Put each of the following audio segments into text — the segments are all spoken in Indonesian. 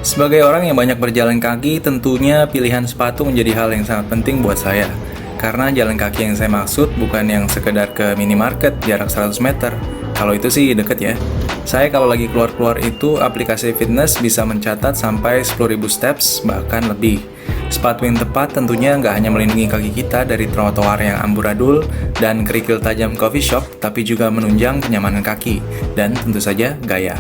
Sebagai orang yang banyak berjalan kaki, tentunya pilihan sepatu menjadi hal yang sangat penting buat saya. Karena jalan kaki yang saya maksud bukan yang sekedar ke minimarket jarak 100 meter. Kalau itu sih deket ya. Saya kalau lagi keluar-keluar itu aplikasi fitness bisa mencatat sampai 10.000 steps, bahkan lebih. Sepatu yang tepat tentunya nggak hanya melindungi kaki kita dari trotoar yang amburadul dan kerikil tajam coffee shop, tapi juga menunjang kenyamanan kaki, dan tentu saja gaya.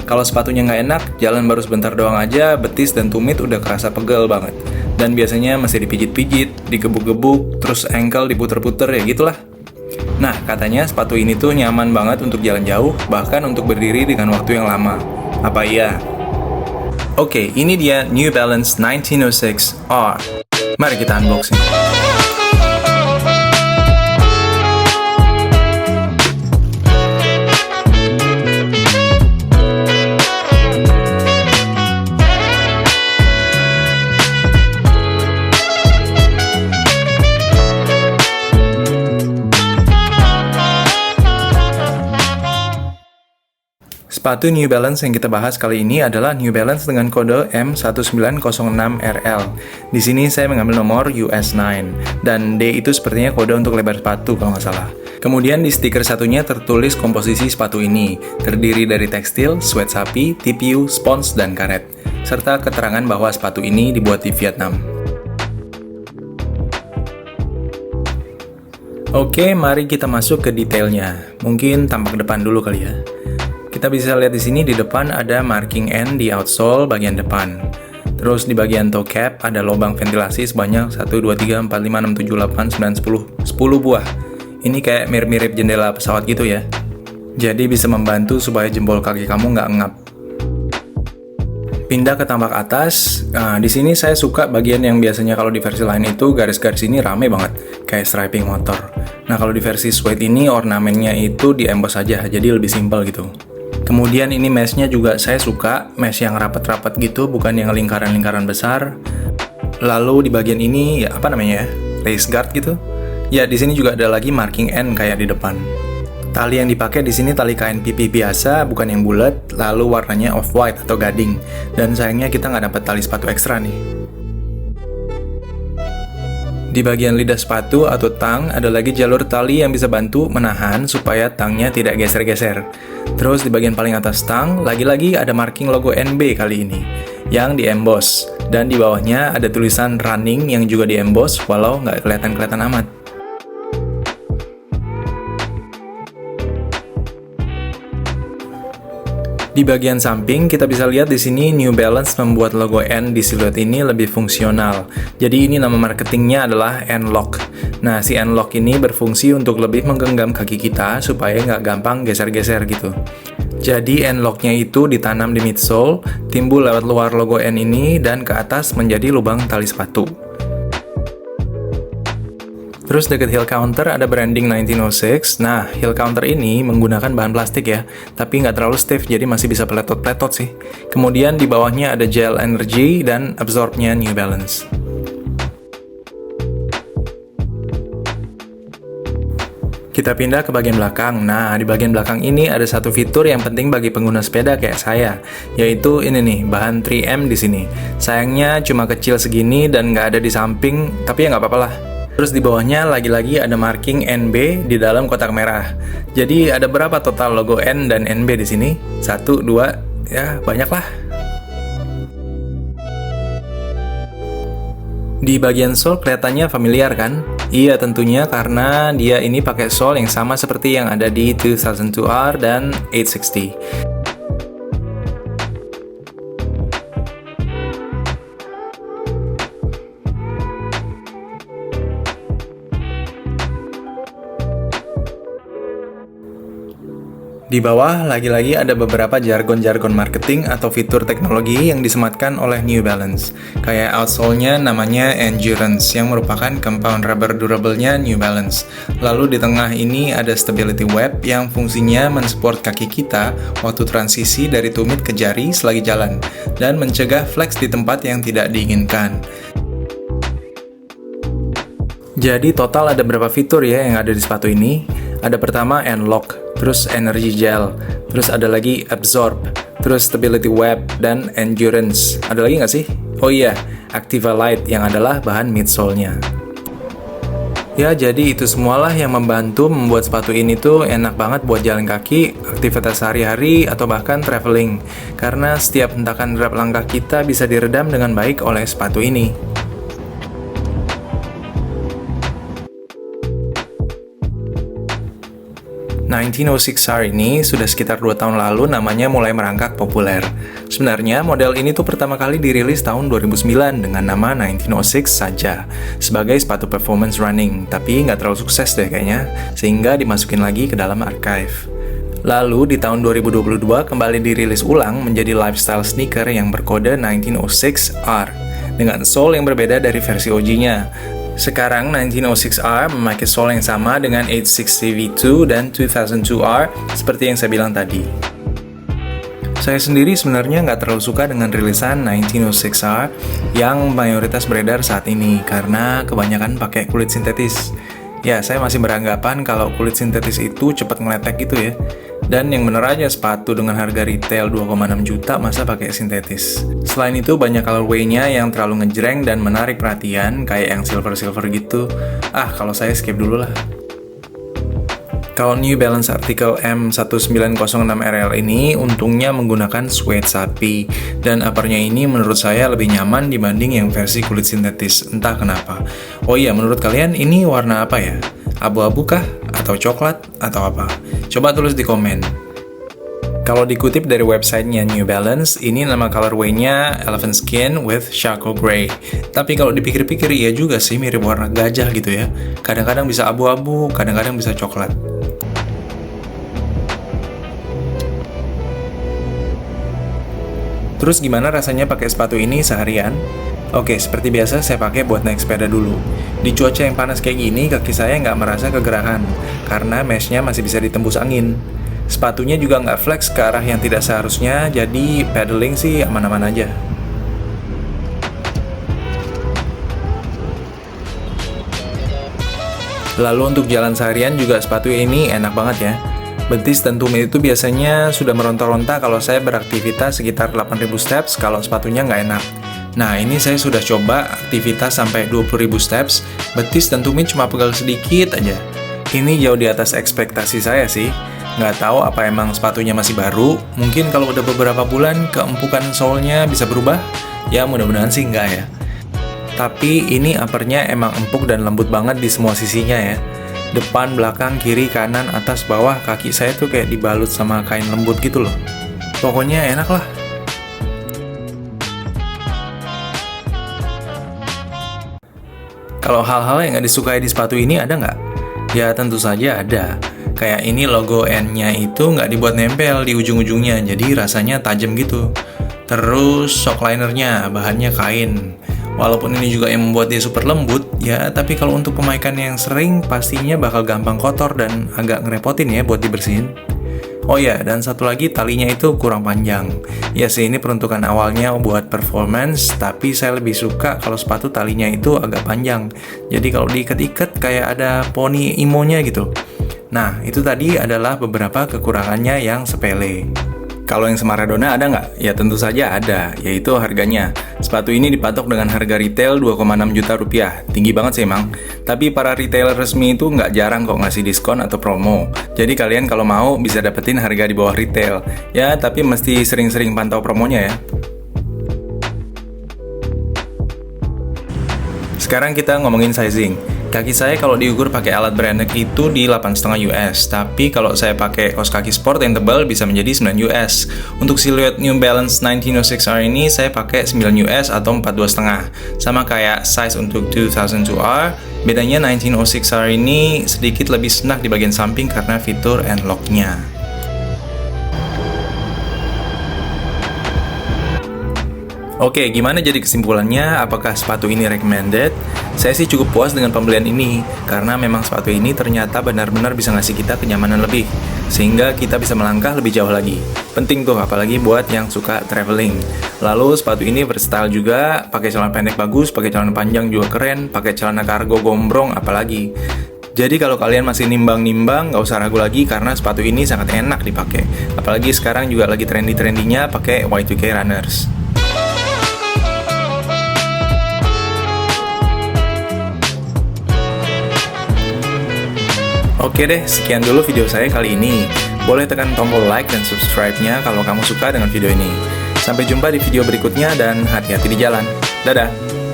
Kalau sepatunya nggak enak, jalan baru sebentar doang aja, betis dan tumit udah kerasa pegel banget. Dan biasanya masih dipijit-pijit, digebuk-gebuk, terus ankle diputer-puter, ya gitulah. Nah, katanya sepatu ini tuh nyaman banget untuk jalan jauh, bahkan untuk berdiri dengan waktu yang lama. Apa iya? Oke, ini dia New Balance 1906 R. Mari kita unboxing. Sepatu New Balance yang kita bahas kali ini adalah New Balance dengan kode M1906RL. Di sini saya mengambil nomor US9, dan D itu sepertinya kode untuk lebar sepatu kalau nggak salah. Kemudian di stiker satunya tertulis komposisi sepatu ini, terdiri dari tekstil, suede sapi, TPU, spons, dan karet, serta keterangan bahwa sepatu ini dibuat di Vietnam. Oke, mari kita masuk ke detailnya. Mungkin tampak depan dulu kali ya. Kita bisa lihat di sini di depan ada marking N di outsole bagian depan. Terus di bagian toe cap ada lubang ventilasi sebanyak 1, 2, 3, 4, 5, 6, 7, 8, 9, 10 buah. Ini kayak mirip-mirip jendela pesawat gitu ya. Jadi bisa membantu supaya jempol kaki kamu nggak ngap. Pindah ke tampak atas. Nah, di sini saya suka bagian yang biasanya kalau di versi lain itu garis-garis ini rame banget, kayak striping motor. Nah, kalau di versi suede ini ornamennya itu di emboss aja, jadi lebih simpel gitu. Kemudian ini meshnya juga saya suka, mesh yang rapat-rapat gitu, bukan yang lingkaran-lingkaran besar. Lalu di bagian ini ya apa namanya ya, race guard gitu. Ya di sini juga ada lagi marking N kayak di depan. Tali yang dipakai di sini tali kain pipi biasa, bukan yang bulat. Lalu warnanya off white atau gading. Dan sayangnya kita nggak dapat tali sepatu ekstra nih. Di bagian lidah sepatu atau tang ada lagi jalur tali yang bisa bantu menahan supaya tangnya tidak geser-geser. Terus di bagian paling atas tang, lagi-lagi ada marking logo NB kali ini, yang di emboss. Dan di bawahnya ada tulisan running yang juga di emboss, walau nggak kelihatan-kelihatan amat. Di bagian samping kita bisa lihat di sini New Balance membuat logo N di siluet ini lebih fungsional. Jadi ini nama marketingnya adalah N-Lock. Nah, si N-Lock ini berfungsi untuk lebih menggenggam kaki kita supaya nggak gampang geser-geser gitu. Jadi N-Lock-nya itu ditanam di midsole, timbul lewat luar logo N ini dan ke atas menjadi lubang tali sepatu. Terus dekat heel counter ada branding 1906. Nah, heel counter ini menggunakan bahan plastik ya, tapi nggak terlalu stiff, jadi masih bisa peletot-peletot sih. Kemudian di bawahnya ada gel energy dan absorbnya New Balance. Kita pindah ke bagian belakang. Nah, di bagian belakang ini ada satu fitur yang penting bagi pengguna sepeda kayak saya, yaitu ini nih, bahan 3M di sini. Sayangnya cuma kecil segini dan nggak ada di samping, tapi ya nggak apa-apa lah. Terus di bawahnya lagi-lagi ada marking NB di dalam kotak merah. Jadi ada berapa total logo N dan NB di sini? 1, 2, ya banyak lah. Di bagian sole kelihatannya familiar kan? Iya tentunya karena dia ini pakai sole yang sama seperti yang ada di 2002R dan 860. Di bawah, lagi-lagi ada beberapa jargon-jargon marketing atau fitur teknologi yang disematkan oleh New Balance. Kayak outsole-nya namanya Endurance, yang merupakan compound rubber durable-nya New Balance. Lalu di tengah ini ada Stability Web yang fungsinya mensupport kaki kita waktu transisi dari tumit ke jari selagi jalan, dan mencegah flex di tempat yang tidak diinginkan. Jadi total ada berapa fitur ya yang ada di sepatu ini? Ada pertama N-Lock, terus Energy Gel, terus ada lagi Absorb, terus Stability Web, dan Endurance. Ada lagi nggak sih? Oh iya, Activa Light yang adalah bahan midsole-nya. Ya, jadi itu semualah yang membantu membuat sepatu ini tuh enak banget buat jalan kaki, aktivitas sehari-hari, atau bahkan traveling. Karena setiap hentakan derap langkah kita bisa diredam dengan baik oleh sepatu ini. 1906R ini sudah sekitar 2 tahun lalu namanya mulai merangkak populer. Sebenarnya model ini tuh pertama kali dirilis tahun 2009 dengan nama 1906 saja sebagai sepatu performance running, tapi nggak terlalu sukses deh kayaknya, sehingga dimasukin lagi ke dalam archive. Lalu di tahun 2022 kembali dirilis ulang menjadi lifestyle sneaker yang berkode 1906R dengan sole yang berbeda dari versi OG-nya. Sekarang 1906R memakai sole yang sama dengan 860 V2 dan 2002R seperti yang saya bilang tadi. Saya sendiri sebenarnya nggak terlalu suka dengan rilisan 1906R yang mayoritas beredar saat ini karena kebanyakan pakai kulit sintetis. Ya, saya masih beranggapan kalau kulit sintetis itu cepat ngeletek gitu ya. Dan yang bener aja sepatu dengan harga retail 2,6 juta masa pakai sintetis. Selain itu banyak colorway-nya yang terlalu ngejreng dan menarik perhatian kayak yang silver-silver gitu. Kalau saya skip dulu lah. Kalau New Balance Article M1906RL ini untungnya menggunakan suede sapi dan uppernya ini menurut saya lebih nyaman dibanding yang versi kulit sintetis, entah kenapa. Oh iya, menurut kalian ini warna apa ya? Abu-abu kah? Atau coklat? Atau apa? Coba tulis di komen. Kalau dikutip dari websitenya New Balance, ini nama colorway-nya Elephant Skin with Charcoal Grey. Tapi kalau dipikir-pikir iya juga sih mirip warna gajah gitu ya. Kadang-kadang bisa abu-abu, kadang-kadang bisa coklat. Terus gimana rasanya pakai sepatu ini seharian? Oke, seperti biasa saya pakai buat naik sepeda dulu. Di cuaca yang panas kayak gini, kaki saya nggak merasa kegerahan, karena mesh-nya masih bisa ditembus angin. Sepatunya juga nggak flex ke arah yang tidak seharusnya, jadi pedaling sih aman-aman aja. Lalu untuk jalan seharian juga sepatu ini enak banget ya. Betis dan tumit itu biasanya sudah meronta-ronta kalau saya beraktivitas sekitar 8.000 steps kalau sepatunya nggak enak. Nah, ini saya sudah coba aktivitas sampai 20.000 steps, betis dan tumit cuma pegal sedikit aja. Ini jauh di atas ekspektasi saya sih. Nggak tahu apa emang sepatunya masih baru, mungkin kalau udah beberapa bulan keempukan sole-nya bisa berubah. Ya mudah-mudahan sih nggak ya. Tapi ini uppernya emang empuk dan lembut banget di semua sisinya ya. Depan, belakang, kiri, kanan, atas, bawah, kaki saya tuh kayak dibalut sama kain lembut gitu loh. Pokoknya enak lah. Kalau hal-hal yang nggak disukai di sepatu ini ada nggak? Ya tentu saja ada. Kayak ini logo N-nya itu nggak dibuat nempel di ujung-ujungnya, jadi rasanya tajam gitu. Terus shock linernya, bahannya kain. Walaupun ini juga yang membuat dia super lembut, ya tapi kalau untuk pemakaian yang sering pastinya bakal gampang kotor dan agak ngerepotin ya buat dibersihin. Oh ya, dan satu lagi talinya itu kurang panjang. Ya sih, ini peruntukan awalnya buat performance, tapi saya lebih suka kalau sepatu talinya itu agak panjang. Jadi kalau diikat-ikat kayak ada poni imonya gitu. Nah, itu tadi adalah beberapa kekurangannya yang sepele. Kalau yang Maradona ada nggak? Ya tentu saja ada, yaitu harganya. Sepatu ini dipatok dengan harga retail 2,6 juta rupiah. Tinggi banget sih emang. Tapi para retailer resmi itu nggak jarang kok ngasih diskon atau promo. Jadi kalian kalau mau bisa dapetin harga di bawah retail. Ya, tapi mesti sering-sering pantau promonya ya. Sekarang kita ngomongin sizing. Kaki saya kalau diukur pakai alat branded itu di 8,5 US, tapi kalau saya pakai kaos kaki sport yang tebal bisa menjadi 9 US. Untuk siluet New Balance 1906R ini saya pakai 9 US atau 42,5. Sama kayak size untuk 2002R, bedanya 1906R ini sedikit lebih senak di bagian samping karena fitur N-Lock-nya. Oke, gimana jadi kesimpulannya? Apakah sepatu ini recommended? Saya sih cukup puas dengan pembelian ini, karena memang sepatu ini ternyata benar-benar bisa ngasih kita kenyamanan lebih, sehingga kita bisa melangkah lebih jauh lagi. Penting tuh, apalagi buat yang suka traveling. Lalu sepatu ini versatile juga, pakai celana pendek bagus, pakai celana panjang juga keren, pakai celana kargo gombrong apalagi. Jadi kalau kalian masih nimbang-nimbang, nggak usah ragu lagi karena sepatu ini sangat enak dipakai. Apalagi sekarang juga lagi trendy-trendinya pakai Y2K runners. Oke deh, sekian dulu video saya kali ini. Boleh tekan tombol like dan subscribe-nya kalau kamu suka dengan video ini. Sampai jumpa di video berikutnya dan hati-hati di jalan. Dadah!